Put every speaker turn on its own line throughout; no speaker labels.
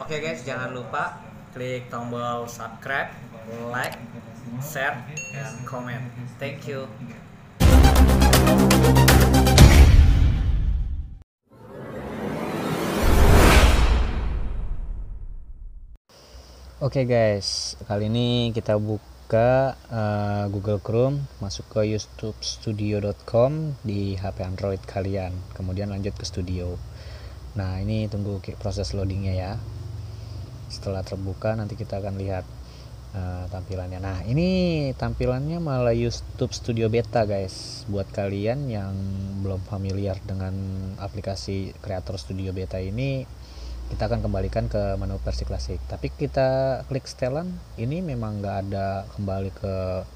Oke guys, jangan lupa klik tombol subscribe, like, share, dan komen. Thank you. Oke guys, kali ini kita buka Google Chrome, masuk ke youtubestudio.com di HP Android kalian, kemudian lanjut ke studio. Nah, ini tunggu proses loadingnya ya. Setelah terbuka nanti kita akan lihat tampilannya. Nah, ini tampilannya malah YouTube Studio Beta guys. Buat kalian yang belum familiar dengan aplikasi Creator Studio Beta ini, kita akan kembalikan ke menu versi klasik. Tapi kita klik setelan, ini memang nggak ada kembali ke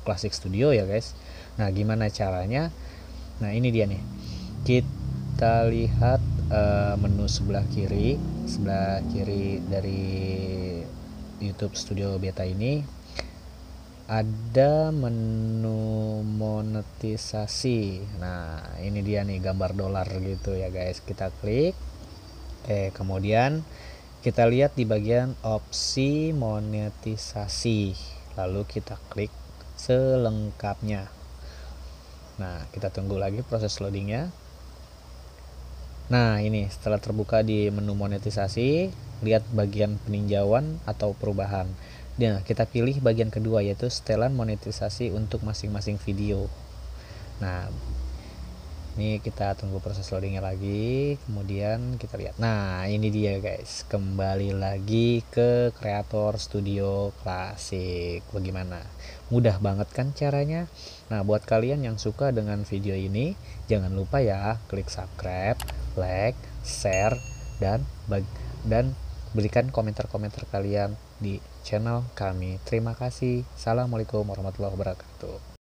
Classic Studio ya guys. Nah, gimana caranya? Nah, ini dia nih. Kita lihat menu sebelah kiri dari YouTube Studio Beta ini ada menu monetisasi. Nah, ini dia nih, gambar dolar gitu ya guys. Kita klik. Kemudian kita lihat di bagian opsi monetisasi, lalu kita klik selengkapnya. Nah, kita tunggu lagi proses loadingnya. Nah, ini setelah terbuka di menu monetisasi, lihat bagian peninjauan atau perubahan. Nah, kita pilih bagian kedua, yaitu setelan monetisasi untuk masing-masing video. Nah, ini kita tunggu proses loadingnya lagi, kemudian kita lihat. Nah, ini dia guys, kembali lagi ke Creator Studio Classic. Bagaimana? Mudah banget kan caranya? Nah, buat kalian yang suka dengan video ini, jangan lupa ya klik subscribe, like, share, dan berikan komentar-komentar kalian di channel kami. Terima kasih. Assalamualaikum warahmatullahi wabarakatuh.